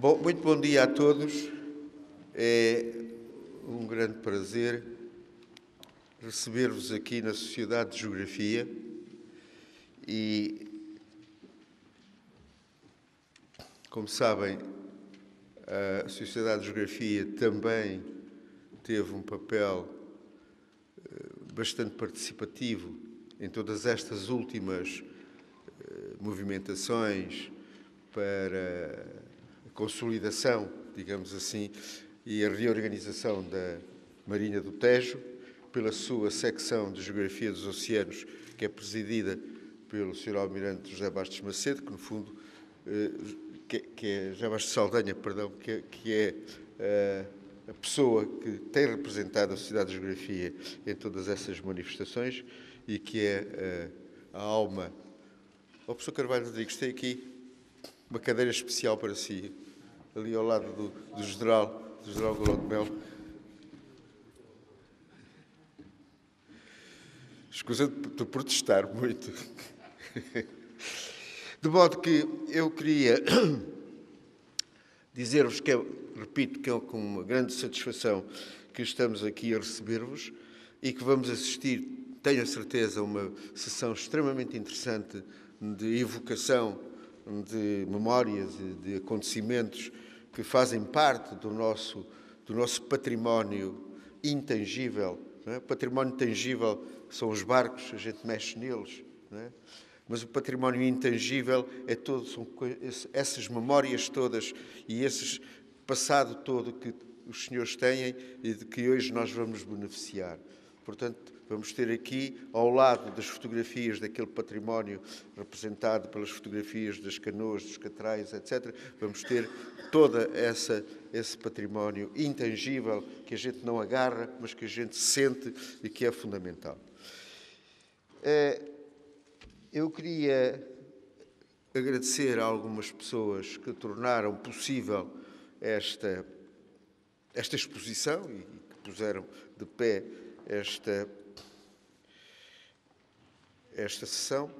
Bom, muito bom dia a todos. É um grande prazer receber-vos aqui na Sociedade de Geografia e, como sabem, a Sociedade de Geografia também teve um papel bastante participativo em todas estas últimas movimentações para a consolidação, digamos assim, e a reorganização da Marinha do Tejo, pela sua secção de Geografia dos Oceanos, que é presidida pelo Sr. Almirante José Bastos Macedo, que no fundo, que é José Bastos Saldanha, perdão, que é a pessoa que tem representado a Sociedade de Geografia em todas essas manifestações e que é a alma. O professor Carvalho Rodrigues tem aqui uma cadeira especial para si, ali ao lado do general Galão de Melo. Escusa-me de protestar muito. De modo que eu queria dizer-vos que, repito, que é com uma grande satisfação que estamos aqui a receber-vos e que vamos assistir, tenho a certeza, a uma sessão extremamente interessante de evocação de memórias e de acontecimentos que fazem parte do nosso património intangível. Não é? Património tangível são os barcos, a gente mexe neles, não é? Mas o património intangível são essas memórias todas e esse passado todo que os senhores têm e de que hoje nós vamos beneficiar. Portanto, vamos ter aqui, ao lado das fotografias daquele património representado pelas fotografias das canoas, dos catrais, etc., vamos ter todo esse património intangível que a gente não agarra, mas que a gente sente e que é fundamental. Eu queria agradecer a algumas pessoas que tornaram possível esta exposição e que puseram de pé esta sessão.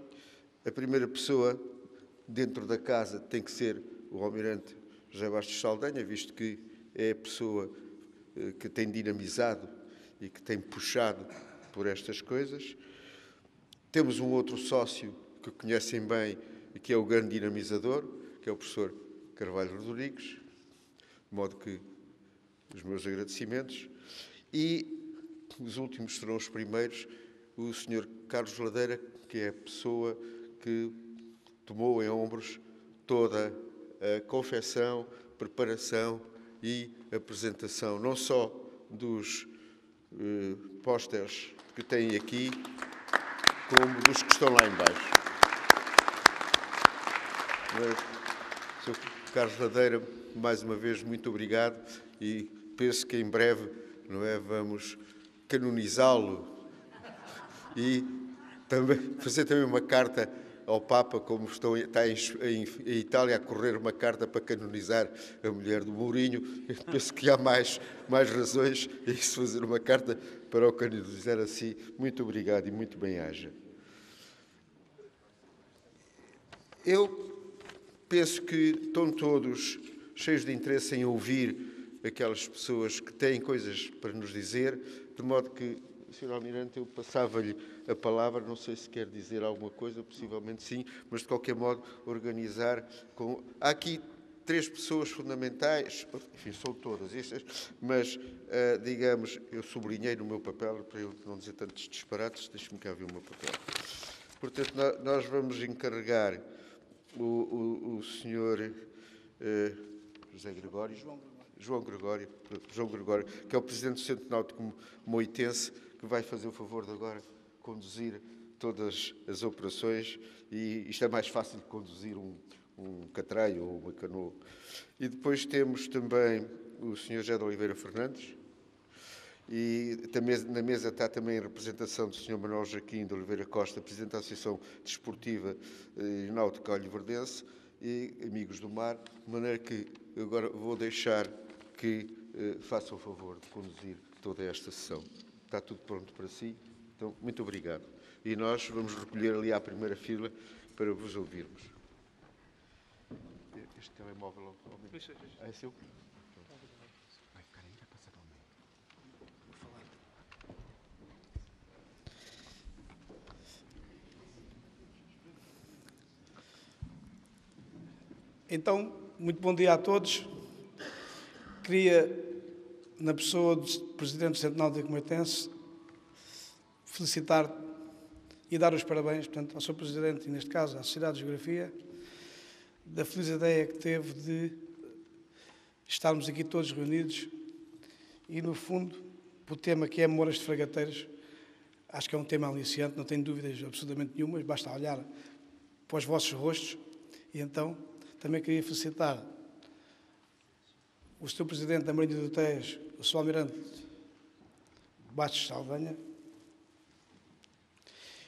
A primeira pessoa dentro da casa tem que ser o Almirante José Bastos Saldanha, visto que é a pessoa que tem dinamizado e que tem puxado por estas coisas. Temos um outro sócio que conhecem bem e que é o grande dinamizador, que é o professor Carvalho Rodrigues, de modo que os meus agradecimentos. E os últimos serão os primeiros, o Sr. Carlos Ladeira, que é a pessoa que tomou em ombros toda a confecção, preparação e apresentação, não só dos pósteres que têm aqui, como dos que estão lá embaixo. Sr. Carlos Ladeira, mais uma vez, muito obrigado e penso que em breve, não é, vamos canonizá-lo e fazer também uma carta ao Papa, como está em Itália a correr uma carta para canonizar a mulher do Mourinho. Penso que há mais razões a isso, fazer uma carta para o canonizar assim. Muito obrigado e muito bem-aja. Eu penso que estão todos cheios de interesse em ouvir aquelas pessoas que têm coisas para nos dizer, de modo que, Sr. Almirante, eu passava-lhe a palavra, não sei se quer dizer alguma coisa, possivelmente sim, mas de qualquer modo organizar com... Há aqui 3 pessoas fundamentais, enfim, são todas estas, mas, digamos, eu sublinhei no meu papel, para eu não dizer tantos disparates, deixe-me cá ver o meu papel. Portanto, nós vamos encarregar o senhor João Gregório, que é o presidente do Centro Náutico Moitense, que vai fazer o favor de agora conduzir todas as operações, e isto é mais fácil de conduzir um catreio ou uma canoa. E depois temos também o Sr. José de Oliveira Fernandes, e na mesa está também a representação do Sr. Manuel Joaquim de Oliveira Costa, Presidente da Associação Desportiva e Náutica Olhoverdense, e Amigos do Mar, de maneira que agora vou deixar que façam o favor de conduzir toda esta sessão. Está tudo pronto para si? Então, muito obrigado. E nós vamos recolher ali à primeira fila para vos ouvirmos. este telemóvel ao meio. É seu? Vai ficar aí, vai passar ao meio. Vou falar. Então, muito bom dia a todos. Queria, na pessoa do Presidente do Centro Náutico Comaitense, felicitar e dar os parabéns, portanto, ao Sr. Presidente, e neste caso à Sociedade de Geografia, da feliz ideia que teve de estarmos aqui todos reunidos e, no fundo, o tema que é Memórias de Fragateiros, acho que é um tema aliciante, não tenho dúvidas absolutamente nenhumas, basta olhar para os vossos rostos. E então, também queria felicitar o Sr. Presidente da Marinha do Tejo, o Sr. Almirante Bastos Saldanha.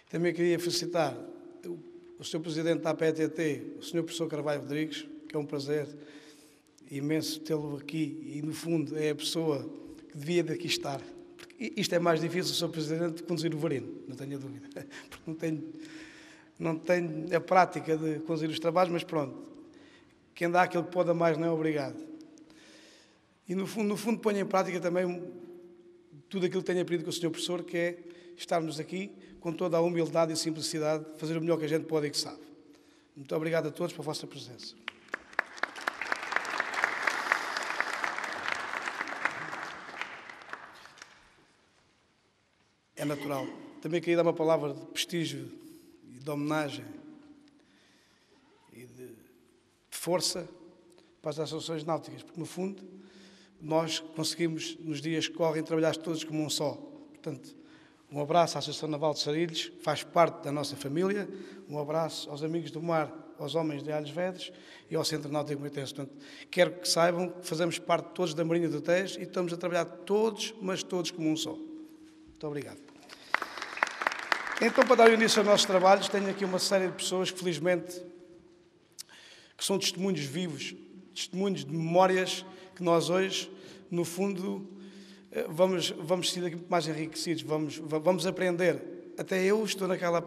Também queria felicitar o Sr. Presidente da APTT, o Sr. Professor Carvalho Rodrigues, que é um prazer imenso tê-lo aqui e, no fundo, é a pessoa que devia daqui estar. Porque isto é mais difícil, o Sr. Presidente, de conduzir o varino, não tenho dúvida. Porque não tenho a prática de conduzir os trabalhos, mas pronto. Quem dá aquilo que pode a mais não é obrigado. E, no fundo, ponho em prática também tudo aquilo que tenho aprendido com o Sr. Professor, que é estarmos aqui com toda a humildade e simplicidade, fazer o melhor que a gente pode e que sabe. Muito obrigado a todos pela vossa presença. É natural. Também queria dar uma palavra de prestígio e de homenagem e de força para as associações náuticas, porque, no fundo, nós conseguimos, nos dias que correm, trabalhar todos como um só. Portanto, um abraço à Associação Naval de Sarilhos, que faz parte da nossa família, um abraço aos amigos do mar, aos homens de Alhos Vedros e ao Centro Náutico Comaitense. Portanto, quero que saibam que fazemos parte todos da Marinha do Tejo e estamos a trabalhar todos, mas todos como um só. Muito obrigado. Então, para dar início aos nossos trabalhos, tenho aqui uma série de pessoas que, felizmente, que são testemunhos vivos, testemunhos de memórias que nós hoje, no fundo, vamos ser aqui mais enriquecidos, vamos aprender. Até eu estou naquela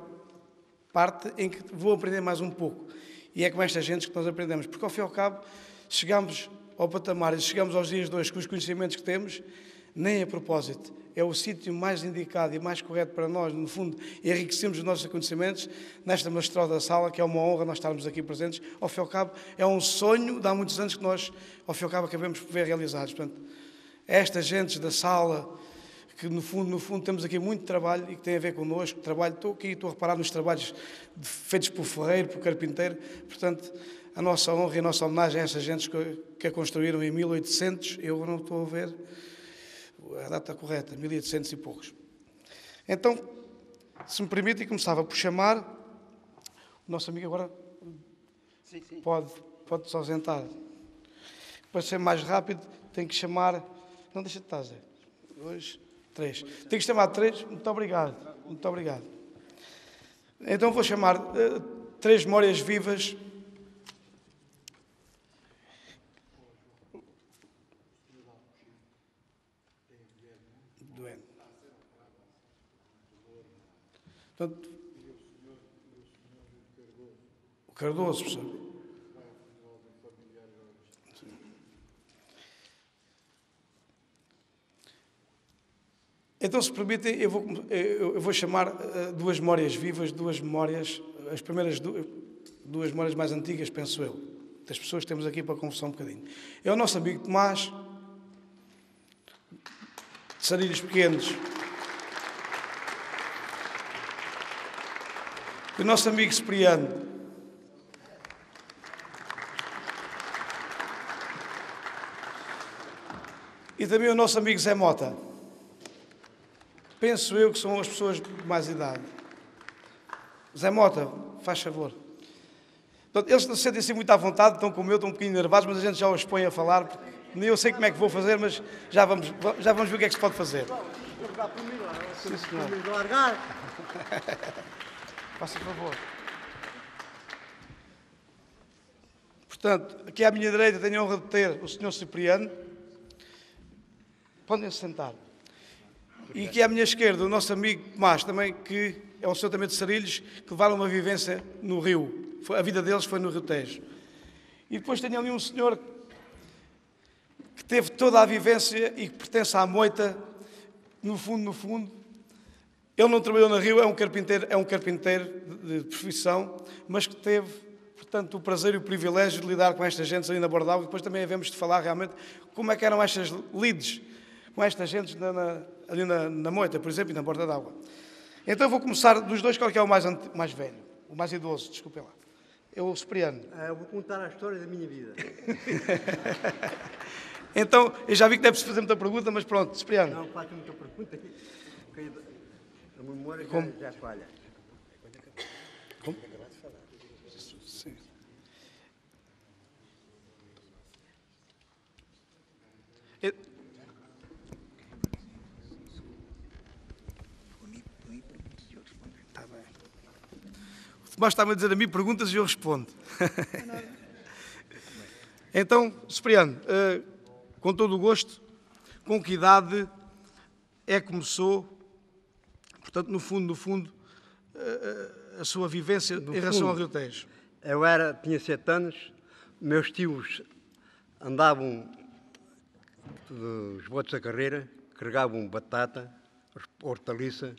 parte em que vou aprender mais um pouco. E é com esta gente que nós aprendemos. Porque, ao fim e ao cabo, chegamos ao patamar e chegamos aos dias de hoje com os conhecimentos que temos, nem a propósito. É o sítio mais indicado e mais correto para nós, no fundo, enriquecermos os nossos conhecimentos nesta magistral sala, que é uma honra nós estarmos aqui presentes. Ao fim e ao cabo, é um sonho de há muitos anos que nós, ao fim e ao cabo, acabamos por ver realizados. Portanto, estas gentes da sala, que no fundo temos aqui muito trabalho e que tem a ver connosco, estou a reparar nos trabalhos feitos pelo ferreiro, pelo carpinteiro, portanto, a nossa honra e a nossa homenagem a essas gentes que a construíram em 1800, eu não estou a ver a data correta, 1800 e poucos. Então, se me permitem, começava por chamar o nosso amigo agora. Sim. Pode se ausentar. Para ser mais rápido, tenho que chamar. Não, deixa de estar, Zé. 2, 3. Tenho que chamar 3. Muito obrigado. Muito obrigado. Então vou chamar 3 memórias vivas. Portanto, o Cardoso, professor. Então, se permitem, eu vou chamar 2 memórias vivas, 2 memórias, as primeiras 2 memórias mais antigas, penso eu, das pessoas que temos aqui para conversar um bocadinho. É o nosso amigo Tomás, de Sarilhos Pequenos. O nosso amigo Cipriano. E também o nosso amigo Zé Mota. Penso eu que são as pessoas de mais idade. Zé Mota, faz favor. Portanto, eles não se sentem assim muito à vontade, estão como eu, estão um bocadinho nervosos, mas a gente já os põe a falar. Nem eu sei como é que vou fazer, mas já vamos ver o que é que se pode fazer. Sim, senhor. Largar. Faça favor. Portanto, aqui à minha direita tenho a honra de ter o Sr. Cipriano. Podem-se sentar. E aqui à minha esquerda o nosso amigo Tomás, também, que é um senhor também de Sarilhos, que levaram uma vivência no Rio. A vida deles foi no Rio Tejo. E depois tenho ali um senhor que teve toda a vivência e que pertence à moita, no fundo, ele não trabalhou na Rio, é um carpinteiro de profissão, mas que teve, portanto, o prazer e o privilégio de lidar com estas gentes ali na Borda d'Água. Depois também havemos de falar realmente como é que eram estas lides com estas gentes ali na moita, por exemplo, e na Borda d'Água. Então vou começar dos dois, qual é que é o mais velho, o mais idoso, desculpem lá. É o Cipriano. Eu vou contar a história da minha vida. Então, eu já vi que deve-se fazer muita pergunta, mas pronto, Cipriano. Não faço muita pergunta, porque a memória já falha. Como? Sim. Está bem. O Tomás está-me a dizer a mim perguntas e eu respondo. Então, Cipriano, com todo o gosto, com que idade é que começou, portanto, no fundo, a sua vivência em relação ao Rio Tejo? Eu tinha 7 anos, meus tios andavam dos botes da carreira, carregavam batata, hortaliça,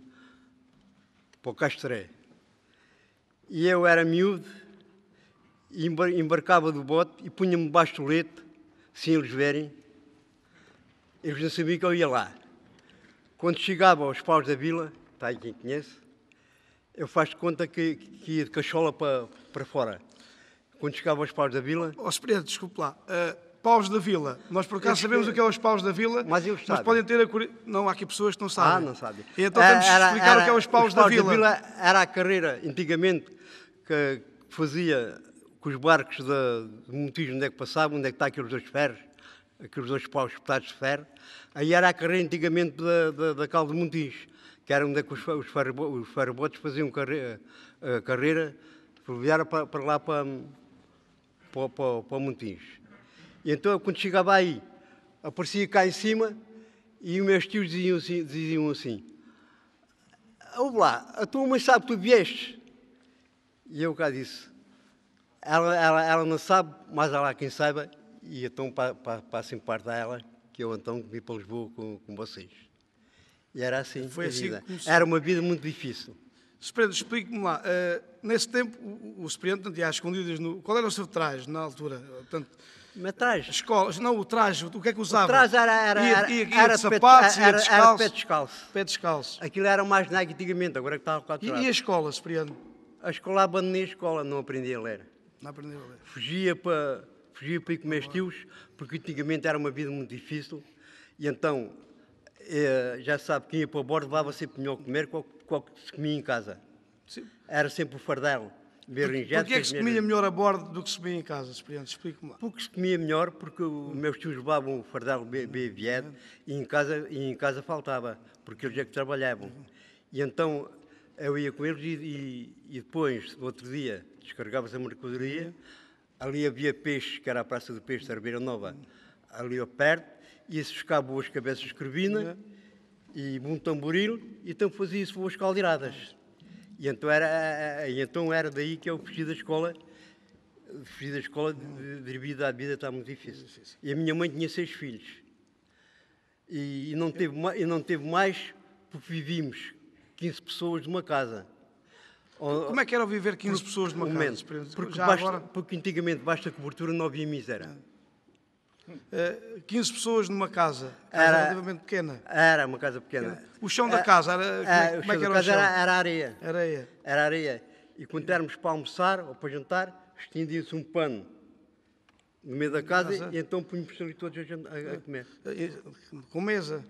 para o Castré. E eu era miúdo, embarcava do bote e punha-me debaixo do leite, sem eles verem. Eles não sabiam que eu ia lá. Quando chegava aos paus da vila, está aí quem conhece, eu faço de conta que ia de cachola para fora. Quando chegava aos paus da vila... Cipriano, desculpe lá. Paus da Vila. Nós, por acaso, sabemos o que é os paus da Vila, mas podem ter a curiosidade... Não, há aqui pessoas que não sabem. Não sabem. E então temos de explicar o que é os paus da Vila. Os paus da Vila era a carreira, antigamente, que fazia com os barcos de Montijo, onde é que passavam, onde é que está aqueles 2 ferros, aqueles 2 paus espetados de ferro. Aí era a carreira, antigamente, da Cal de Montijo, que era onde é que os ferrobotes faziam carreira fluviária para lá, para Montijo. E então, quando chegava aí, aparecia cá em cima e os meus tios diziam assim: ouve lá, a tua mãe sabe que tu vieste? E eu cá disse: ela não sabe, mas há lá quem saiba, e então passo em parte a ela, que eu então vim para Lisboa com vocês. E era assim. Foi assim vida. Que começou. Era uma vida muito difícil. Cipriano, explique-me lá. Nesse tempo, o Cipriano, portanto, ia às escondidas no... Qual era o seu traje na altura? Portanto, mas traje? Escolas, não, o traje, o que é que usava? O traje ia de sapatos, ia descalço? Era pé descalço. Pé descalço. Aquilo era mais Nike antigamente, agora que estava com a trás. E a escola, Cipriano? A escola, abandonei a escola, não aprendi a ler. Não aprendeu a ler. Fugia para ir com meus tios, porque antigamente era uma vida muito difícil. E então, já sabe, quem ia para o bordo levava sempre melhor comer que o que se comia em casa. Sim. Era sempre o fardelo. Porquê é que se comia melhor a bordo do que se comia em casa, Cipriano? Explique-me lá. Porque se comia melhor, porque os meus tios levavam o fardelo bem viado e em casa faltava, porque eles é que trabalhavam. E então eu ia com eles e depois, no outro dia, descarregava-se a mercadoria. Ali havia peixe, que era a Praça do Peixe da Arbeira Nova, ali ao perto, ia-se buscar boas cabeças de escrevina e um tamboril, e então fazia-se boas caldeiradas. E então era daí que eu fugi da escola devido à vida estar muito difícil. E a minha mãe tinha 6 filhos. E não teve mais, porque vivíamos 15 pessoas numa casa. Como é que era viver 15 pessoas numa casa? Porque antigamente basta cobertura, não havia miséria. 15 pessoas numa casa relativamente pequena. Era uma casa pequena. O chão da casa, como é que era o chão? Era areia. Areia. Era areia. E quando éramos para almoçar ou para jantar, estendia-se um pano no meio da casa e então punhamos ali todos a comer. Com mesa?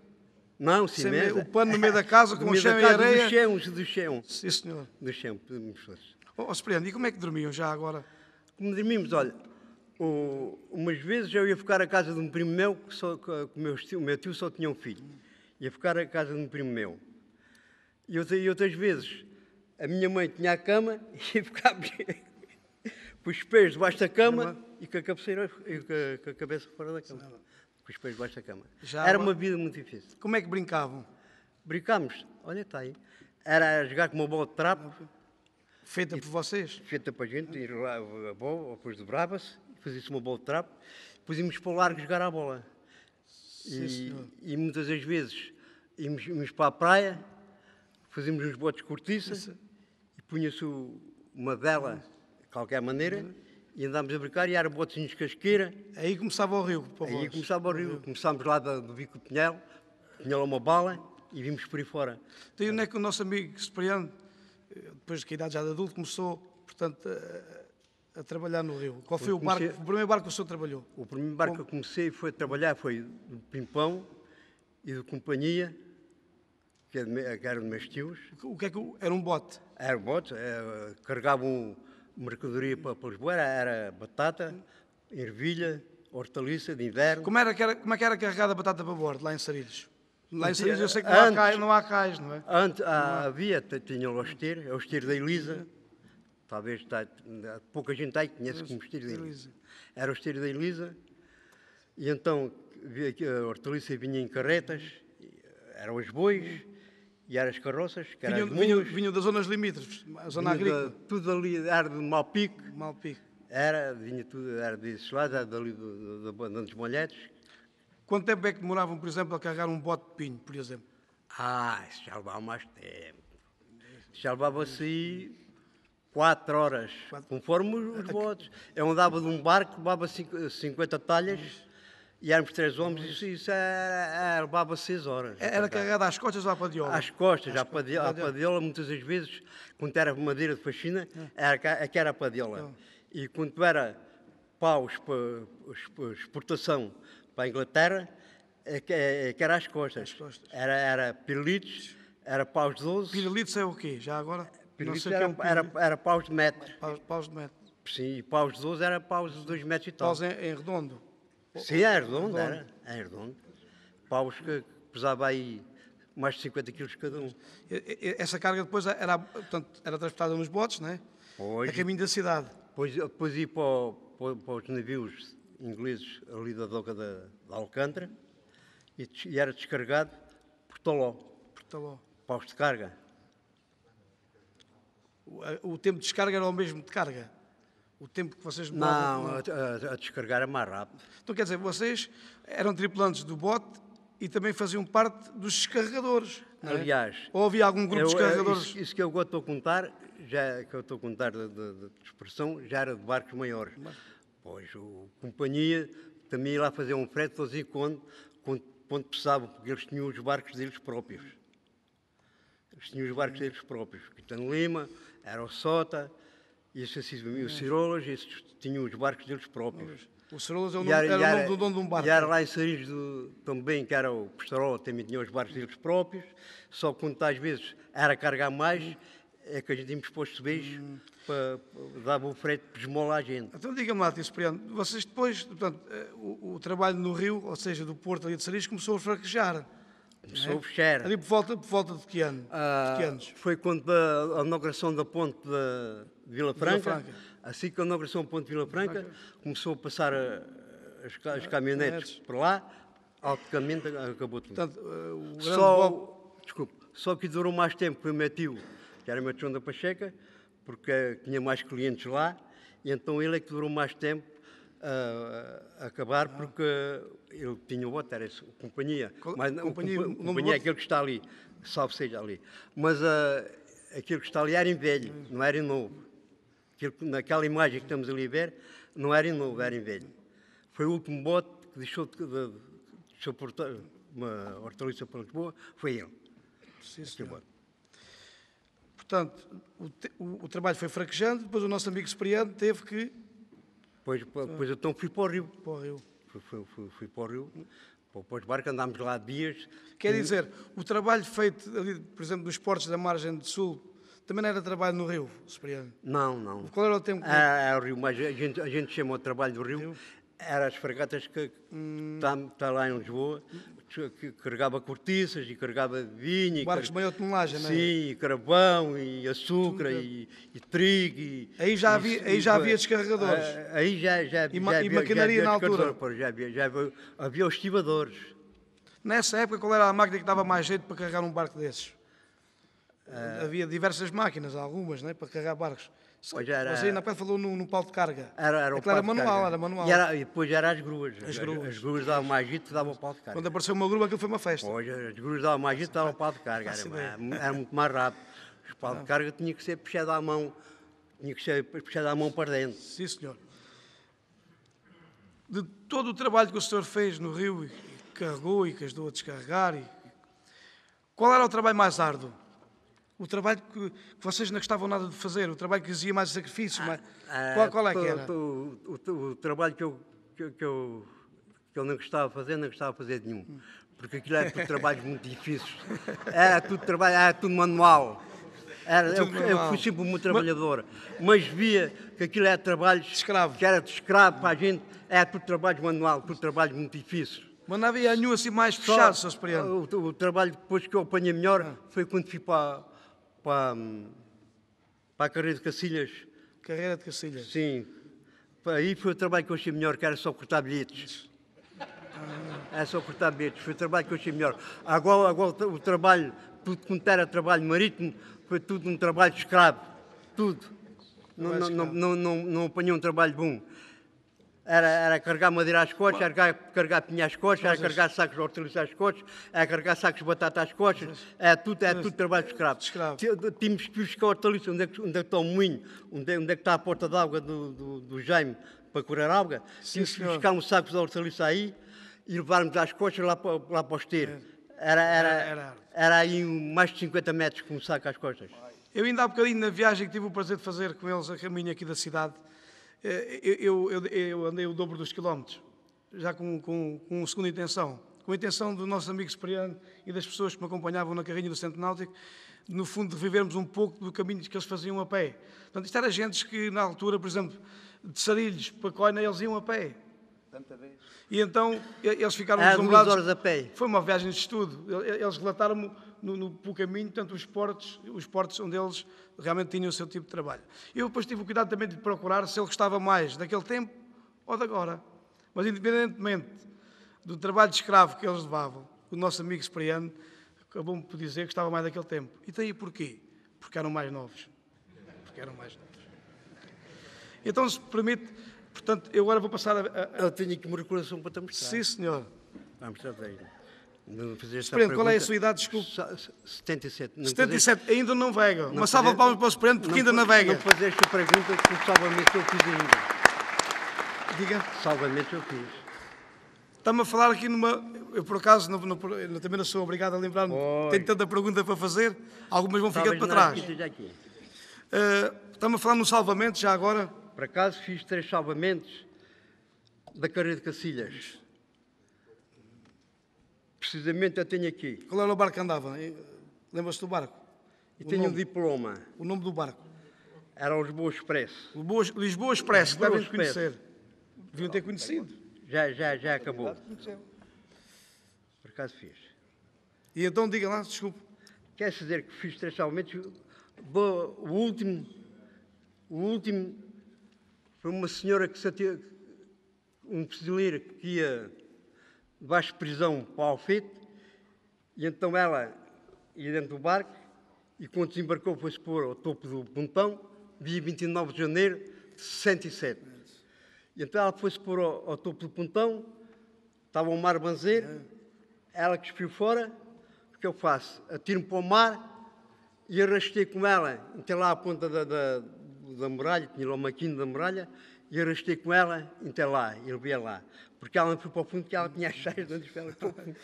Não, sem mesa. O pano no meio da casa, com o chão e areia? Do chão. Sim, senhor. Do chão, podemos fazer. Cipriano, e como é que dormiam já agora? Como dormimos, olha, umas vezes eu ia ficar à casa de um primo meu, que o meu tio só tinha um filho. Ia ficar à casa de um primo meu. E outras vezes, a minha mãe tinha a cama e ia ficar com os pés debaixo da cama e com a cabeceira, com a cabeça fora da cama. Com os pés debaixo da cama. Era uma vida muito difícil. Como é que brincavam? Brincámos, olha, está aí. Era jogar com uma bola de trapo. Feita por vocês? Feita para a gente, ir lá a bola, depois dobrava-se, fazia-se uma bola de trapo, depois íamos para o largo jogar a bola. E muitas das vezes íamos para a praia, fazíamos uns botes de cortiça e punha-se uma vela de qualquer maneira e andámos a brincar e era botezinhos de casqueira. Aí começava o rio, para Aí vós. começava o rio. Começámos lá do Bico do Pinhel, tinha lá uma bala e vimos por aí fora. Então, onde é que o nosso amigo Cipriano, depois de que a idade já de adulto, começou, portanto, a trabalhar no rio? Qual foi o primeiro barco que o senhor trabalhou? O primeiro barco que eu comecei a trabalhar foi do Pimpão e do Companhia, que era de meus tios. O que é que era um bote? Era bote, carregavam mercadoria para Lisboa, era batata, ervilha, hortaliça de inverno. Como é que era carregada a batata para bordo, lá em Sarilhos? Lá em Sarilhos eu sei que não há cais, não é? Antes havia, tinha o Osteiro da Elisa, talvez pouca gente aí conhece como Osteiro da Elisa. Era o Osteiro da Elisa, e então a hortaliça vinha em carretas, eram os bois, e eram as carroças, que eram vinham das zonas limítrofes, a zona agrícola. Tudo ali era de Malpique. Malpique. Vinha tudo, era desses lados, dali dos Molhetes. Quanto tempo é que demoravam, por exemplo, a carregar um bote de pinho, por exemplo? Isso já levava mais tempo. Já levava-se 4 horas, conforme os botes. Eu andava de um barco, levava 50 talhas, e éramos 3 homens, isso levava 6 horas. Era carregada às costas ou à padiola? Às costas, à padiola, muitas das vezes, quando era madeira de faxina, era a padiola. E quando era paus para exportação para a Inglaterra, que era às costas. Era pirilitos, era paus de 12. Pirilitos é o quê? Já agora? Pirilitos era paus de metro. Paus de metro. Sim, e paus de 12 era paus de 2 metros e tal. Paus em redondo? Sim, é redondo, era redondo. Paus que pesava aí mais de 50 quilos cada um. Essa carga depois era transportada nos botes, não é? A caminho da cidade. Depois ia para os navios ingleses ali da doca de Alcântara e era descarregado por Toló. Paus de carga. O tempo de descarga era o mesmo de carga? O tempo que vocês demoravam? Não, a descarregar era mais rápido. Então quer dizer, vocês eram tripulantes do bote e também faziam parte dos descarregadores, não é? Aliás... Ou havia algum grupo de descarregadores? Isso que eu agora estou a contar, de expressão, já era de barcos maiores. Pois, a companhia também ia lá fazer um frete, fazia quando precisavam, porque eles tinham os barcos deles próprios. Quintano Lima, era o Sota, e os Cirolas, esses tinham os barcos deles próprios. O Cirolas era o nome do dono de um barco. E era lá em Sarilhos também, que era o Pestarola, também tinha os barcos deles próprios, só que quando às vezes era carregar mais, é que a gente íamos posto beijo para dar o frete para esmolar a gente. Então diga-me lá, Tio Cipriano, vocês depois, portanto, o trabalho no Rio, ou seja, do Porto ali de Sarilhos, começou a fraquejar. Começou a fechar. Ali por volta de que ano? De que anos? Foi quando a inauguração da ponte de Vila Franca. Assim que a inauguração da ponte de Vila Franca, começou a passar as caminhonetes por lá, automaticamente acabou tudo. Portanto, só que durou mais tempo foi o meu tio, que era meu tio da Pacheca, porque tinha mais clientes lá, e então ele é que durou mais tempo a acabar, porque ele tinha outro, era isso, companhia. Mas companhia é aquele que está ali, salve seja ali. Mas aquele que está ali era em velho, não era em novo. Naquela imagem que estamos ali a ver, não era em novo, era em velho. Foi o último bote que deixou portar uma hortaliça para Lisboa, foi ele. Sim, senhor. Portanto, o trabalho foi fraquejando, depois o nosso amigo Cipriano teve que... Pois então fui para o Rio. Fui para o Rio, para os barcos, andámos lá dias. Quer dizer, o trabalho feito ali, por exemplo, dos portos da margem do sul, também não era trabalho no Rio, Cipriano? Não. Qual era o tempo? Era o Rio, mas a gente chama o trabalho do Rio, eram as fragatas que está lá em Lisboa, que carregava cortiças e carregava vinho. Barcos de maior tonelagem, não é? Sim, e carvão, e açúcar, e trigo. Aí já havia descarregadores? Aí já e maquinaria na altura? Havia os estivadores. Nessa época, qual era a máquina que dava mais jeito para carregar um barco desses? Havia diversas máquinas, algumas, né, para carregar barcos. Pois era- Você ainda há bocado falou no pau de carga. Era o Aquilo era pau de manual, carga. era manual. E depois eram as gruas. As gruas. As gruas davam mais jeito, davam o pau de carga. Quando apareceu uma grua, aquilo foi uma festa. Pois, as gruas davam mais jeito, davam o pau de carga. Faço Era muito mais rápido. O pau de carga tinha que ser puxado à mão. Tinha que ser puxado à mão para dentro. Sim, senhor. De todo o trabalho que o senhor fez no rio, e carregou e que ajudou a descarregar, qual era o trabalho mais árduo? O trabalho que vocês não gostavam nada de fazer? O trabalho que exigia mais sacrifício? Qual é que era? O trabalho que eu não gostava de fazer, não gostava de fazer nenhum. Porque aquilo era tudo trabalhos muito difíceis. Era tudo trabalho, era tudo manual. Eu fui sempre muito trabalhador, mas via que aquilo era trabalho De escravo. que era de escravo para a gente, era tudo trabalho manual, tudo trabalho muito difícil. Mas não havia nenhum assim mais fechado, Sr. Superior. O trabalho depois que eu apanhei melhor foi quando fui para a carreira de Cacilhas. Carreira de Cacilhas. Sim, aí foi o trabalho que eu achei melhor, que era só cortar bilhetes. Era só cortar bilhetes, foi o trabalho que eu achei melhor. Agora o trabalho, tudo quanto era trabalho marítimo, foi tudo um trabalho de escravo, tudo. Não apanhei um trabalho bom. Era carregar madeira às costas, era carregar pinha às costas, era carregar sacos de hortaliças às costas, era carregar sacos de batata às costas, era tudo trabalho de escravo. Tínhamos que buscar hortaliças, onde é que está o moinho, onde é que está a porta d'água do Jaime para curar água. Tínhamos que buscar um saco de hortaliça aí e levarmos às costas lá para o esteiro. Era aí mais de 50 metros com um saco às costas. Eu ainda há bocadinho na viagem que tive o prazer de fazer com eles a caminho aqui da cidade, eu andei o dobro dos quilómetros, já com uma segunda intenção, com a intenção do nosso amigo Cipriano e das pessoas que me acompanhavam na carrinha do Centro Náutico, no fundo, de vivermos um pouco do caminho que eles faziam a pé. Portanto, isto era gente que, na altura, por exemplo, de Sarilhos para Coina, eles iam a pé. E então, eles ficaram deslumbrados. 2 horas a pé. Foi uma viagem de estudo. Eles relataram-me pelo caminho, tanto os portos onde eles realmente tinham o seu tipo de trabalho. Eu depois tive o cuidado também de procurar se ele gostava mais daquele tempo ou de agora. Mas, independentemente do trabalho de escravo que eles levavam, o nosso amigo Cipriano acabou-me por dizer que gostava mais daquele tempo. E daí porquê? Porque eram mais novos. Então, se permite, portanto, eu agora vou passar Eu tenho aqui uma recordação para te mostrar. Sim, senhor. Vamos a ver. Cipriano, qual é a sua idade? Desculpe. 77. 77, ainda não navega. Uma salva de palmas para o Cipriano, porque ainda navega. Não fazer esta pergunta que salvamento eu fiz ainda. Diga. Salvamento eu fiz. Está-me a falar aqui numa... Eu, por acaso, também não sou obrigado a lembrar-me. Tenho tanta pergunta para fazer. Algumas vão ficando para trás. Está-me a falar no salvamento, já agora. Por acaso fiz 3 salvamentos da carreira de Cacilhas. Precisamente eu tenho aqui. Qual era o barco que andava? Lembra-se do barco? E tenho um diploma. O nome do barco? Era o Lisboa Expresso. Lisboa Expresso, Lisboa devem Expresso. conhecer. Deviam ter conhecido. Já acabou. Por acaso fiz. E então, diga lá, desculpe. Quer dizer que fiz 3 salvamentos. O último foi uma senhora que um fuzileiro que ia debaixo de prisão para o Alfete, e então ela ia dentro do barco, e quando desembarcou foi-se pôr ao topo do pontão, dia 29 de janeiro de 67. E então ela foi-se pôr ao topo do pontão, estava o mar banzeiro, ela que espiou fora, o que eu faço? Atiro-me para o mar e arrastei com ela, até lá à ponta da muralha, tinha lá uma quina da muralha, e arrastei com ela até lá, e levei lá. Porque ela não foi para o fundo, porque ela tinha as cheias antes para ela para o fundo.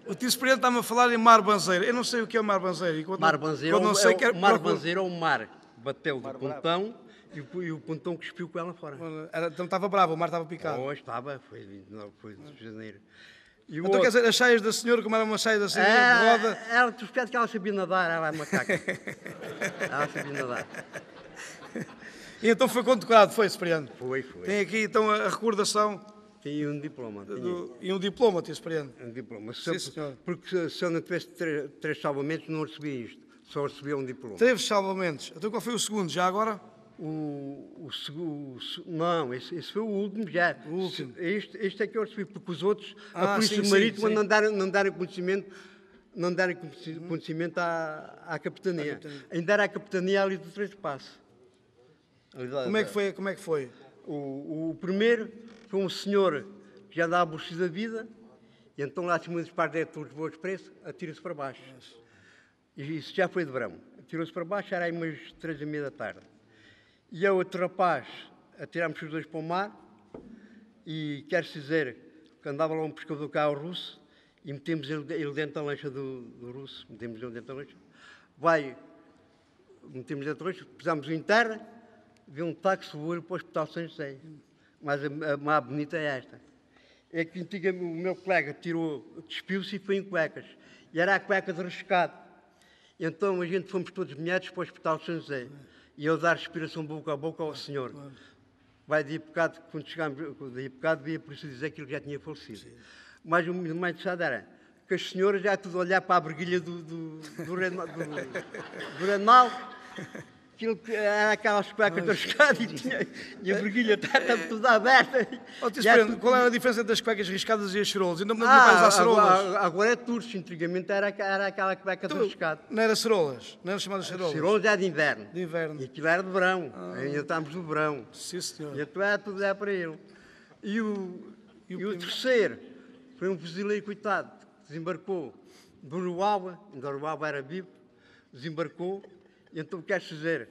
O tio Cipriano está-me a falar em mar banzeiro. Eu não sei o que é o mar banzeiro. Mar banzeiro é o mar que bateu do pontão e o pontão que espiou com ela fora. Então estava bravo, o mar estava picado. Hoje estava, foi 29, foi de janeiro. E então quer dizer, as cheias da senhora, como eram umas cheias assim, de roda... Ela, tu espera que ela sabia nadar, ela é macaca. Ela sabia nadar. E então foi condecorado, foi, Cipriano? Foi. Tem aqui então a recordação... Tinha um diploma. E um diploma, tio Cipriano? Um diploma. Sim, senhor. Porque se eu não tivesse 3 salvamentos, não recebia isto. Só recebia um diploma. 3 salvamentos. Então qual foi o segundo, já agora? Não, esse foi o último já. O último. Este é que eu recebi, porque os outros, a Polícia Marítima, não deram conhecimento não deram conhecimento à capitania. Ainda era a capitania ali do Três Passos. Como é que foi? O primeiro foi um senhor que já andava aborrecido da vida, e então lá acima dos parques de Boa Expresso, atira-se para baixo. E isso já foi de verão. Atirou-se para baixo, era aí umas 3h30 da tarde. E o outro rapaz, atirámos os dois para o mar, e quer-se dizer que andava lá um pescador cá russo, e metemos ele dentro da lancha do russo, metemos ele dentro da lancha. Metemos dentro da lancha, pusémos em terra, veio um táxi voou para o Hospital São José. Mas a mais bonita é esta. É que antigamente o meu colega despiu-se e foi em cuecas. E era a cueca de rescate. Então a gente fomos todos meados para o Hospital São José. E eu dar respiração boca a boca ao senhor. De bocado, quando chegámos, de bocado, veio a polícia dizer que ele já tinha falecido. Mas o mais interessado era que as senhoras já tudo a olhar para a briguilha do renal. Aquilo era aquelas cuecas de rescate e a briguilha estava toda aberta. Qual era a diferença das cuecas riscadas e as cerolas? Ainda me lembro de usar cerolas. Agora é turco. Antigamente era aquela cueca de rescate. Não era cerolas? Não eram chamadas cerolas? Cerolas é de inverno. De inverno. E aquilo era de verão. Ainda estávamos no verão. Sim, senhor. E então era tudo já para ele. E o terceiro foi um fuzileiro, coitado, que desembarcou de Uruaba, ainda Uruaba era vivo, desembarcou. E então quer dizer,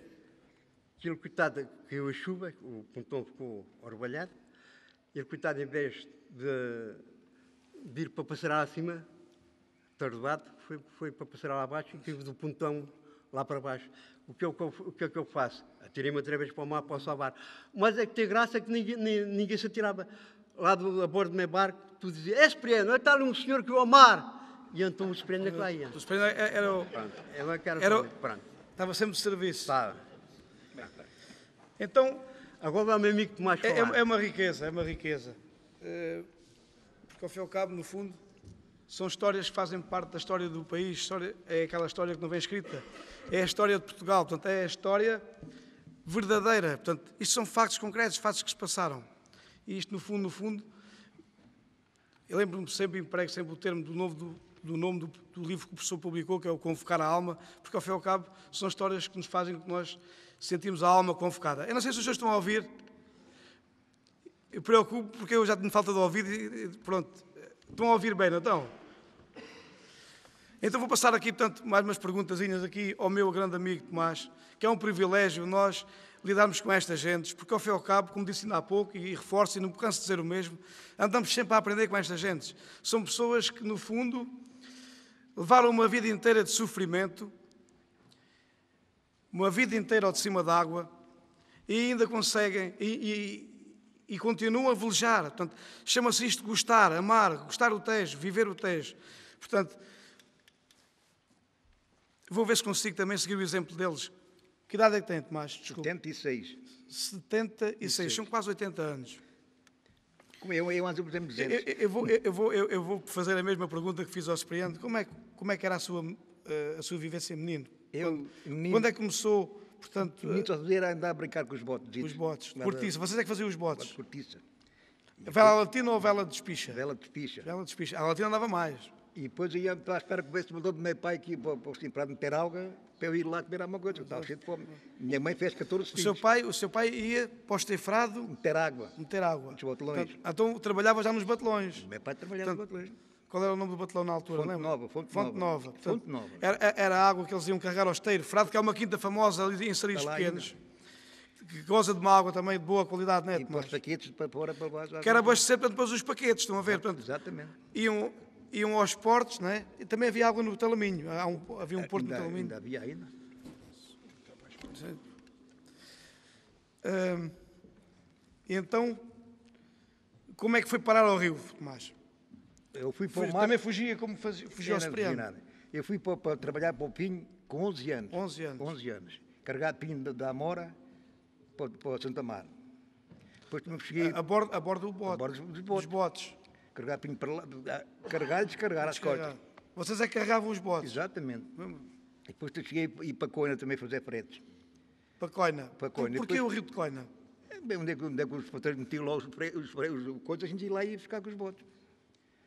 aquele coitado caiu a chuva, o pontão ficou orvalhado, e ele coitado, em vez de ir para passar lá acima, tardado, foi para passar lá abaixo e caiu do pontão lá para baixo. O que é que eu faço? Atirei-me outra vez para o mar para o salvar. Mas é que tem graça que ninguém se atirava. Lá a bordo do meu barco, tu dizia, é Espriano, está ali um senhor que vai ao mar. E então o Espriano é que lá ia. O Espriano era o... Pronto. Estava sempre de serviço. Estava. Então... Agora vai o meu amigo Tomás falar. É uma riqueza. Porque ao fim e ao cabo, no fundo, são histórias que fazem parte da história do país. É aquela história que não vem escrita. É a história de Portugal. Portanto, é a história verdadeira. Portanto, isto são factos concretos, factos que se passaram. E isto, no fundo, eu lembro-me sempre, emprego sempre o termo do nome do livro que o professor publicou, que é o Convocar a Alma, porque ao fim e ao cabo são histórias que nos fazem com que nós sentimos a alma convocada. Eu não sei se os senhores estão a ouvir, eu preocupo porque eu já tenho falta de ouvido e pronto, estão a ouvir bem, não estão? Então vou passar aqui, portanto, mais umas perguntazinhas aqui ao meu grande amigo Tomás, que é um privilégio nós lidarmos com estas gentes, porque ao fim e ao cabo, como disse ainda há pouco, e reforço e não me canso de dizer o mesmo, andamos sempre a aprender com estas gentes. São pessoas que, no fundo, levaram uma vida inteira de sofrimento, uma vida inteira ao de cima d'água, e ainda conseguem, e continuam a velejar. Portanto, chama-se isto gostar, amar, gostar o Tejo, viver o Tejo. Portanto, vou ver se consigo também seguir o exemplo deles. Que idade é que tem, Tomás? Desculpa. 76. 76, são quase 80 anos. Como eu ando por 200. Eu vou fazer a mesma pergunta que fiz ao Espriano. Como é que era a sua vivência menino? Quando é que começou, portanto... Menino só era andar a brincar com os botes. Os botes. Cortiça. Vocês é que faziam os botes? Cortiça. Vela latina ou vela de espicha? Vela de espicha. Vela de espicha. A latina andava mais. E depois ia à espera que houvesse mandou do meu pai aqui para meter água, para eu ir lá comer alguma coisa. Eu estava cheio de fome. Minha mãe fez 14 filhos. O seu pai ia para o estefrado... Meter água. Nos batelões. Então trabalhava já nos batelões. O meu pai trabalhava nos batelões. Qual era o nome do batelão na altura? Fonte Nova. Era a água que eles iam carregar ao esteiro. Frado, que é uma quinta famosa ali em Sarilhos Pequenos. Que goza de uma água também de boa qualidade, não é? E para os paquetes, para pôr para baixo. Que era abastecer, portanto, depois os paquetes, estão a ver? Portanto, exatamente. Iam aos portos, não é? E também havia água no Talaminho. Havia um porto no Talaminho. Havia ainda. Então, como é que foi parar ao rio, Tomás? Eu fui para o mar. Também fugia como fugia ao Espriano. Eu fui para trabalhar para o Pinho com 11 anos. 11 anos. Carregado de Pinho da Amora para Santa Mar. Depois também cheguei... A bordo dos botes. Carregar Pinho para lá, carregar e descarregar as costas. Vocês é que carregavam os botes? Exatamente. E depois cheguei a ir para Coina também fazer fretes. Para Coina? Coina. Porquê o rio de Coina? Onde é que os patrões metiam lá os coisas, a gente ia lá e ia buscar com os botes.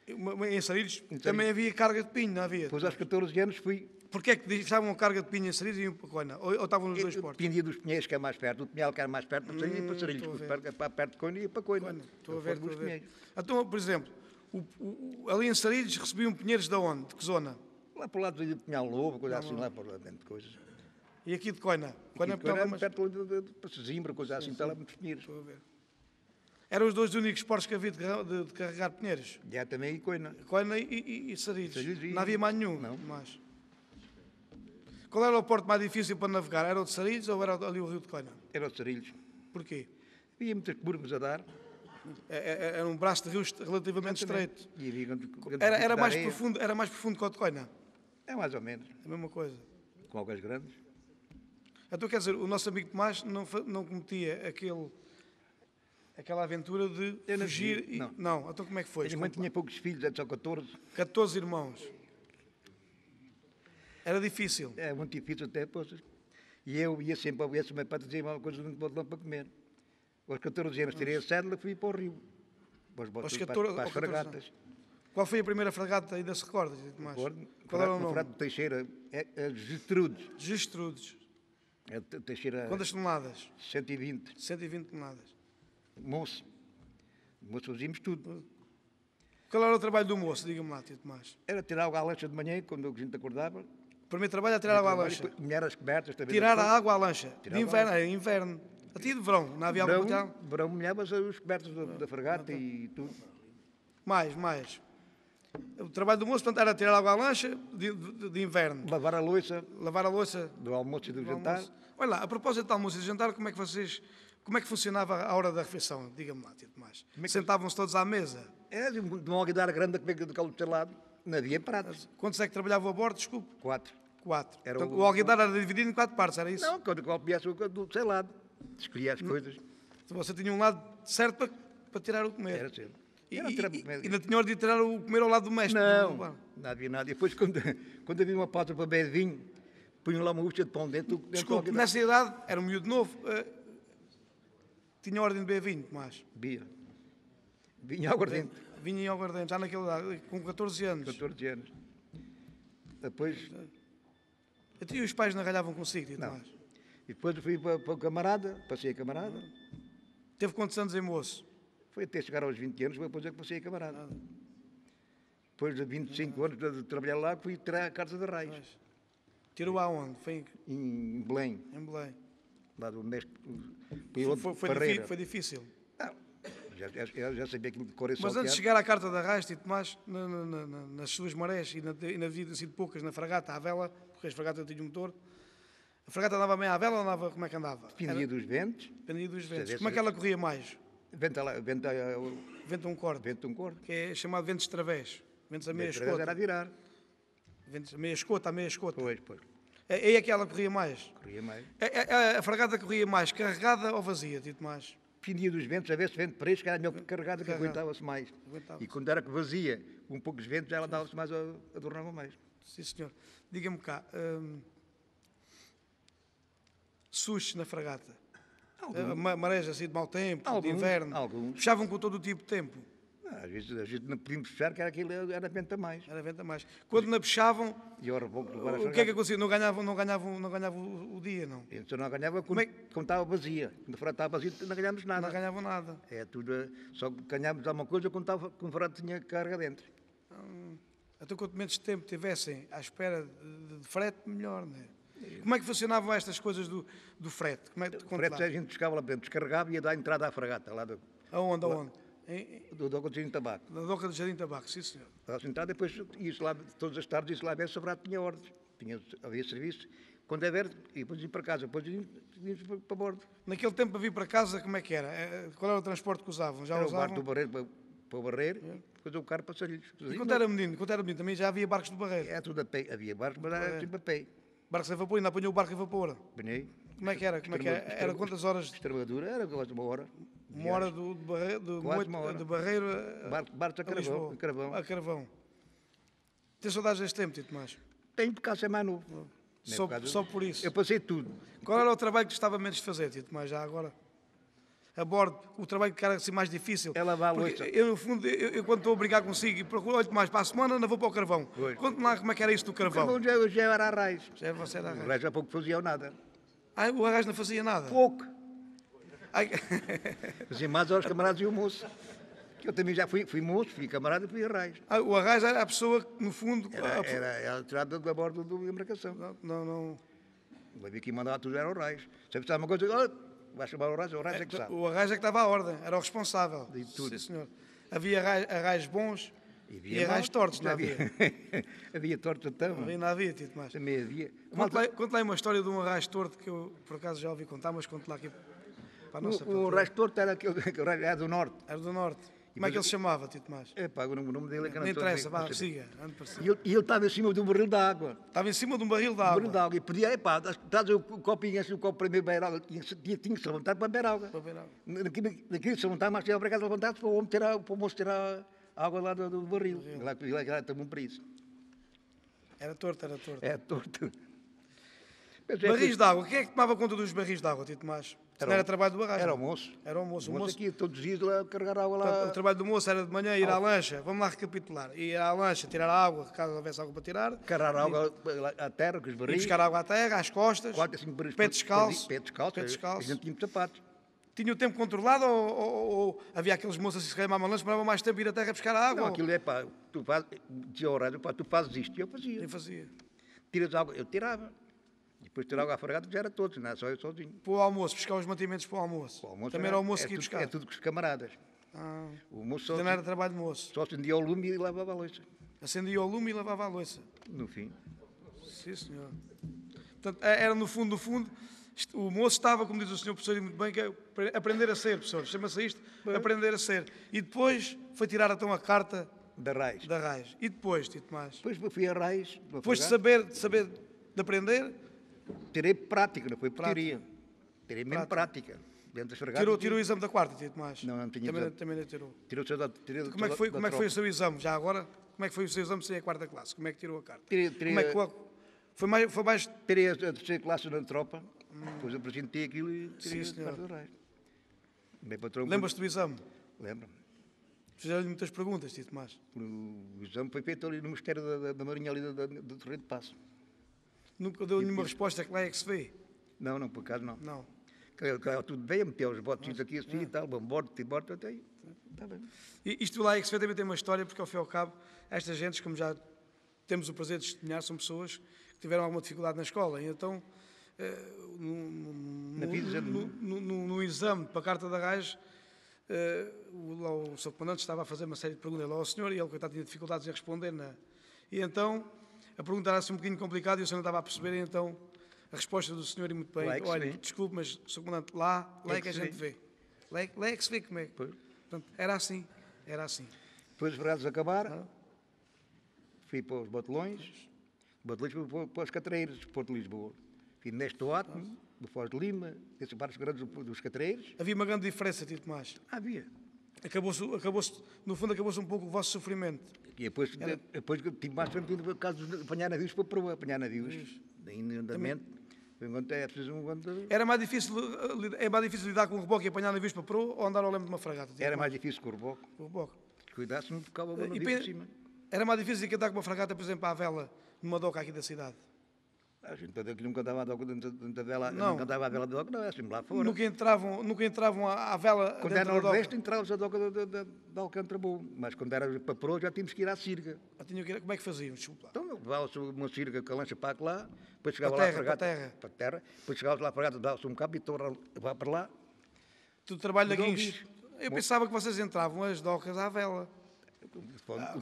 Em Sarilhos também havia carga de pinho, não havia? Depois, aos 14 anos, fui. Porquê é que deixavam a carga de pinho em Sarilhos e iam para Coina? Ou estavam nos dois portos? Dependia dos Pinheiros, que é mais perto. O Pinhal, que era mais perto, para sair e para Sarilhos. estou a ver. Para perto de Coina e para Coina. Estou a ver, Dos estou a ver. Pinheiros. Então, por exemplo, ali em Sarilhos recebiam pinheiros de onde? De que zona? Lá para o lado do Pinhal Novo, coisa assim, lá para lá dentro de coisas. E aqui de Coina? Coina Coina estava mais... perto de Sesimbra, coisa assim, está lá muitos Pinheiros. Estou a ver. Eram os dois únicos portos que havia de carregar pinheiros? Já também em Coina. Coina e Sarilhos. Sarilhos e- Não havia mais nenhum? Não. Mais. Qual era o porto mais difícil para navegar? Era o de Sarilhos ou era ali o rio de Coina? Era os Sarilhos. Porquê? Havia muitas curvas a dar. Era um braço de rio relativamente estreito. E havia grandes Era bicos de mais areia. profundo, era mais profundo que o de Coina? É mais ou menos. A mesma coisa. Com águas grandes. Então, quer dizer, o nosso amigo Tomás não cometia aquela aventura de Eu não fugir... vi, não. Não, então como é que foi? A minha mãe tinha poucos filhos, era só 14. 14 irmãos. Era difícil. É muito difícil até, pois. E eu ia sempre ao esse meu pai dizia uma coisa muito boa para comer. Aos 14 anos tirei a cédula e fui para o rio. Aos 14, para as aos 14 fragatas. Qual foi a primeira fragata? Ainda se recorda, Tomás? Qual era o nome? Fragata de Teixeira, é Getrudes. Gestrudes. É Teixeira Quantas toneladas? 120. 120 toneladas. Moço. Moço fazíamos tudo. Qual era o trabalho do moço? Diga-me lá, Tio Tomás. Era tirar água à lancha de manhã, quando a gente acordava. O primeiro trabalho é tirar água à lancha. Molhar as cobertas. também Tirar a depois. água à lancha. Tirar De a inverno, era inverno. Até de verão, não havia água para tirar. Verão molhavas os cobertos da fragata e tudo. Mais. O trabalho do moço, portanto, era tirar água à lancha de inverno. Lavar a louça Lavar a louça do almoço e do do jantar. almoço. Olha lá, a propósito do almoço e do jantar, como é que funcionava a hora da refeição? Diga-me lá, Tio Tomás. Sentavam-se todos à mesa. É de uma alguidar grande que veio do calo do lado. Não havia pratos. Quantos é que trabalhavam a bordo? Desculpe. 4. 4. Era Portanto, o- o alguidar era dividido em 4 partes, era isso? Não, quando comia-se do sei lá. Escolhia as coisas. Então, você tinha um lado certo para tirar o comer. Era cedo. E, Era e, tirar- e ainda tinha hora de tirar o comer ao lado do mestre. Não havia nada. E depois, quando havia uma pausa para beber vinho, punham lá uma bucha de pão dentro do Desculpe, alguidar. nessa idade, era um miúdo novo, tinha ordem de beber vinho, Tomás. Bebia. Vinho aguardente. Vinho em aguardente, já naquela idade, com 14 anos. 14 anos. Depois, E os pais não ralhavam consigo, Tito Não. Tomás? e depois fui para o camarada, passei a camarada. Teve quantos anos em moço? Foi até chegar aos 20 anos, depois é que passei a camarada. Depois de 25 anos de trabalhar lá, fui tirar a carta de Reis, Tirou aonde? Foi em Belém, em Belém. lá do mestre piloto Foi Parreira. foi difícil. Não, já sabia aquilo de cor e Mas antes de chegar à carta da Arraes, Tito Tomás, nas suas marés e na vida assim de poucas, na fragata, à vela, porque as fragatas tinham motor, a fragata andava bem à vela ou andava, como é que andava? Dependia dos ventos, Dependia dos ventos. Sim, Como é que ela corria mais? vento Vento a um corte, vento um corpo. que é chamado ventos de través. Ventos a meia Outra vez era a escota. virar. Ventos a meia escota, a meia escota. Pois, Aí é que ela corria mais. corria mais. A fragata corria mais carregada ou vazia, Tito Tomás? Dependia dos ventos, a ver se vento fresco era melhor carregada que Carregada. aguentava-se mais. Aguentava-se. E quando era que vazia, com poucos ventos, ela dava-se mais, adornava mais. Sim, senhor. Diga-me cá, sustos na fragata? Marés assim de mau tempo, de Alguns, inverno? alguns. Fechavam com todo o tipo de tempo? Às vezes não podíamos fechar, que era aquilo, era vento a mais. Era vento a mais. Quando na fechavam, E ao reboco de levar a o que é que fragata. acontecia? Não ganhavam o dia, não? Então não ganhava Como é quando estava vazia. Quando a frota estava vazia, não ganhámos nada. Não ganhavam nada. É tudo, só ganhámos alguma coisa quando a frota tinha carga dentro. Até quanto menos tempo tivessem à espera de frete, melhor, não é? Como é que funcionavam estas coisas do frete? Como é que O frete a gente chegava lá dentro, descarregava e ia dar entrada à fragata, lá Aonde? do Algodinho de Tabaco. Na Doca de Jardim Tabaco, sim, senhor. Dava-se entrada, depois ia lá, todas as tardes, ia lá ver se a frota tinha ordens. Havia serviço. Quando é verde, e depois ia para casa, depois íamos para bordo. Naquele tempo, para vir para casa, como é que era? Qual era o transporte que usavam? Já Era o barco usavam? do Barreiro para o Barreiro, depois o carro para Sarilhos. E quando era menino, também já havia barcos do Barreiro. É tudo a pé. Havia barcos, mas era sempre a pé. Barcos a vapor, ainda apanhou o barco a vapor. Apanhei. Como é que era? Era quantas horas? Extremadura era quase uma hora. Uma hora do Barreiro, Quase uma hora. de Barreiro Barcos a carvão. Lisboa. A carvão. A carvão. Tem saudades deste tempo, Tito Tomás? Tenho por causa é mais novo. Não é Só, por causa- só por isso. Eu passei tudo. Qual era o trabalho que gostava menos de fazer, Tito Tomás, já agora? a bordo, o trabalho de carga assim mais difícil. É lavar a Porque louça. eu, no fundo, eu quando estou a brigar consigo e procuro, olha, mais para a semana, não vou para o carvão. Pois. Conte-me lá como é que era isso do carvão. Bom, já era arraiz. Já você era O arraio. resto há pouco faziam nada. Ah, o arraio não fazia nada. Pouco. Ai, Fazia mais aos camaradas e o moço. Que eu também já fui moço, fui camarada e fui arraiz. o arraio era a pessoa que, no fundo... Era tirado da borda da embarcação. Não. O havia que mandava tudo era o arraiz. Se precisava uma coisa, olha, vai chamar o arraiz é que sabe. O arraio é que estava à ordem, era o responsável. De tudo. Sim, senhor. Havia arraios bons e arraios maus, tortos, não havia? Havia torto então. Não havia, Tito Mas. Também havia. Conte lá uma história de um arraio torto que eu, por acaso, já ouvi contar, mas conte lá aqui para a nossa O plateia. arraiz torto era aquele que o arraiz era do norte. Era do Norte. Como é que ele se chamava, Tito Mas? Epá, o nome dele é que Não interessa, vá, siga. Ande para cima. E ele estava em cima de um barril de água. Estava em cima de um barril de Um barril de água. água. E pedia, epá, estás o copinho assim, o copo primeiro beber água. Tinha que se levantar para beber água. Para beber água. Naquilo se levantar, mas tinha obrigado a levantar-se para o moço tirar a água lá do barril. Lá também para isso. Era torto, era torto. É torto. Mas é Barris que- de água. Quem é que tomava conta dos barris de água, Tito Mas? Se não era trabalho do barragem. Era o moço. Era o moço. O moço aqui todos os dias lá carregar água lá. Portanto, o trabalho do moço era de manhã ir à lancha. Vamos lá recapitular. Ir à lancha, tirar a água, caso houvesse água para tirar. Carregar água à terra com os Ir barris. buscar água à terra, às costas. 4 a 5 barris. Pé descalço. Pé descalço. Pé descalço. A gente tinha sapatos. Tinha o tempo controlado ou havia aqueles moços assim que se queimavam lancha, demoravam mais tempo ir à terra buscar a água? Não, aquilo é pá, tu fazes, dizia ao rádio, pá, tu fazes isto. E eu fazia. Eu fazia. Tiras água, eu tirava. Depois tirar água afargada já era todos, não era só eu sozinho. Para o almoço, buscar os mantimentos para o almoço. O almoço Também era o almoço que ia tudo, buscar. é tudo com os camaradas. Ah, O moço só, ainda não era trabalho de moço. só acendia o lume e lavava a louça. Acendia o lume e lavava a louça. No fim. Sim, senhor. Portanto, era no fundo, o moço estava, como diz o senhor professor, e muito bem, que é aprender a ser, professor. Chama-se isto, aprender a ser. E depois foi tirar então a carta Da raiz. da raiz. E depois, Tito Mais? Depois fui a raiz. Depois de saber, de aprender, Tirei prática, não foi por teoria. Tirei mesmo prática. Dentro das fregadas. tirou o exame da quarta, Tito Mais? Não tinha também, exame. também não tirou. Tirou Como é que foi o seu exame? Já agora, como é que foi o seu exame sem a quarta classe? Como é que tirou a carta? Tirei- Como é que foi mais Tirei a terceira classe na tropa. Depois apresentei aquilo e tirei Sim, a senhor. parte da raiz. Meu patrão. Lembras-te do exame? Lembro. Fizeram-lhe muitas perguntas, Tito Mais. O exame foi feito ali no Ministério da Marinha, ali do Torre de Passo. Nunca deu nenhuma resposta que lá é que se vê. Não, por acaso não. Não. Claro, tudo bem, meteu os botes aqui assim e tal, vamos embora, até aí. Está bem. E isto lá é que se vê também tem uma história, porque ao fim e ao cabo, estas gentes, como já temos o prazer de testemunhar, são pessoas que tiveram alguma dificuldade na escola. E então, no exame para a carta da raiz, o seu comandante estava a fazer uma série de perguntas lá ao senhor e ele, coitado, tinha dificuldades em responder. E então, a pergunta era assim um bocadinho complicada e o senhor não estava a perceber, e então a resposta do senhor, e muito bem, Lá é que se olha, vê. desculpe, mas, Sr. Comandante, lá é que a se gente vê. Lá é que se vê como é. Pois. Portanto, era assim. Depois os fregados acabaram, fui para os batelões fui para os catreiros, Porto de Lisboa. Fui neste Ótimo, do Foz de Lima, esses barcos grandes dos catreiros. Havia uma grande diferença, Tito Tomás. Havia. No fundo, acabou-se um pouco o vosso sofrimento. E depois tive mais tempo por causa de apanhar navios para a proa, apanhar navios em andamento. Foi enquanto é preciso um quando... É mais difícil lidar com um reboque e apanhar navios para proa ou andar ao leme de uma fragata? Tito Era Tomás? mais difícil que o reboque. Com o reboque. Cuidasse-me, ficava o E navio por cima. Era mais difícil que andar com uma fragata, por exemplo, à vela, numa doca aqui da cidade. A gente toda aqui nunca andava a doca dentro da vela, Não. nunca andava a vela da doca, não, é assim lá fora. Nunca entravam à vela Quando dentro era da doca. nordeste, entrava-se a doca da Alcântara Bom, mas quando era para proa já tínhamos que ir à Sirga. Como é que faziam? Desculpa lá. Então levava-se uma Sirga com a lancha para lá, depois chegava Para lá terra, a fragata, para terra, depois chegava lá a fragata, dava-se um cabo e torre levava para lá. Tudo trabalho da Não guincho. Eu pensava que vocês entravam as docas à vela.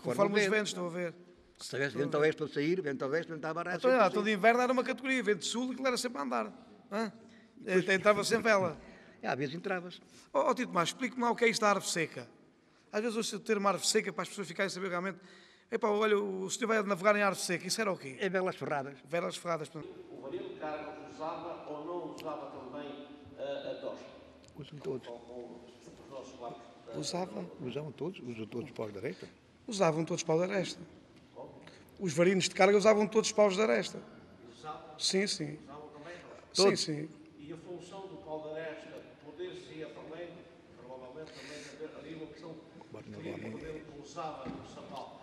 Conforme os ventos, estou a ver. Se tivesse vento a oeste para sair, vento a oeste, vento a barra. Então, todo inverno era uma categoria, vento sul, aquilo era sempre a andar. Hã? Entrava sem vela. Às vezes entravas. Ó Tito Tomás, explique-me lá o que é isto da árvore seca. Às vezes ouço ter uma árvore seca para as pessoas ficarem a saber realmente. Epá, olha, o senhor vai navegar em árvore seca, isso era o quê? É velas ferradas. Velas ferradas. Portanto. O baril de carga usava ou não usava também a tocha? Usam todos. Os nossos barcos. Usam todos os paus da aresta. Usavam todos paus de aresta. Os varinos de carga usavam todos paus de aresta. Sim, sim. Usavam também? Sim, sim. E a função do pau da aresta poder-se também, provavelmente também, havia uma questão que o modelo que usava no Sapal.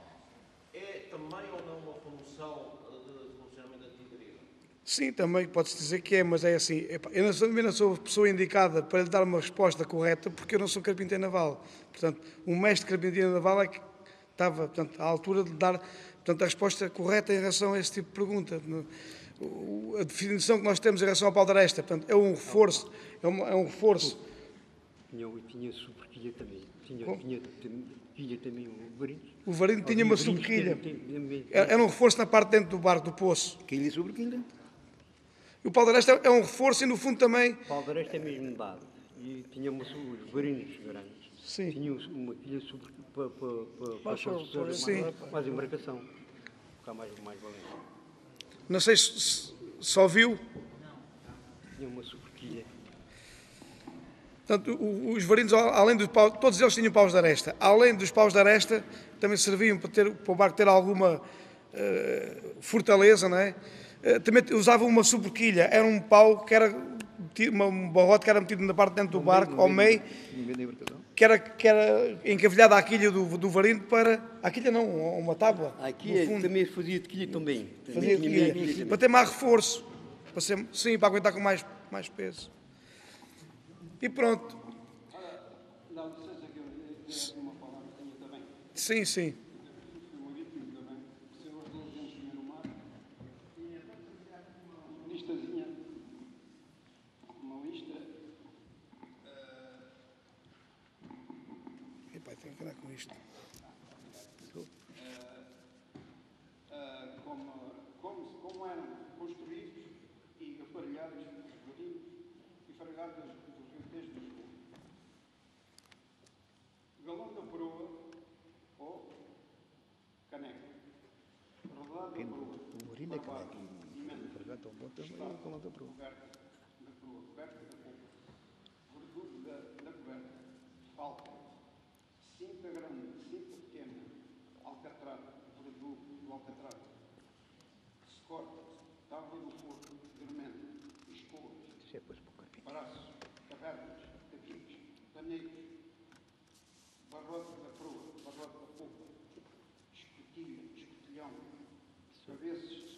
É também ou não uma função de funcionamento da tigreira? Sim, também pode-se dizer que é, mas é assim, eu não sou a pessoa indicada para lhe dar uma resposta correta porque eu não sou carpinteiro naval. Portanto, o mestre carpinteiro naval é que estava, portanto, à altura de dar, portanto, a resposta correta em relação a esse tipo de pergunta. A definição que nós temos em relação ao pau de aresta, portanto, é um reforço, é um reforço. Tinha sobrequilha também. Tinha também o varinho. O varinho tinha uma sobrequilha. Era um reforço na parte de dentro do barco, do poço. Quilha e sobrequilha. E o pau de aresta é um reforço e, no fundo, também... O pau de aresta é mesmo dado. E tinha os varinhos grandes. Sim. Tinha uma quilha para Sim. mais embarcação. Ficar mais valente. Não sei se só viu. Tinha uma sobrequilha. Portanto, os varinos, além dos paus, todos eles tinham paus de aresta. Além dos paus de aresta, também serviam para o barco ter alguma fortaleza, não é? Também usavam uma sobrequilha. Era um pau que era um barrote que era metido na parte de dentro do barco, ao meio, que era encavilhada à quilha do varino para... À quilha não, uma tábua. Aqui também fazia de quilha também. Fazia de quilha. Para ter mais reforço. Sim, para aguentar com mais peso. E pronto. Dá licença que eu uma palavra também. Sim, sim. Fui marítimo também, recebo as diligências no mar. Listazinha, uma lista. Epá, tenho que andar com isto. Como eram construídos e aparelhados os varinhos e fregados dos ribeiros do sul. Galão da proa ou caneca. Rodado da proa. O varinho é caneca. Fragata ao ponto também é galão da proa. Coberta da proa, coberta da polpa. Verdugo da coberta. Falta. Cinta grande, cinta pequena. Alcatrado, verdugo do alcatrado. Corta, tábua do forno, dormente, escolas, braços, cavernas, taquitos, paneiros, barrote da proa, barrote da polpa, escotilha, escotilhão, cabeças,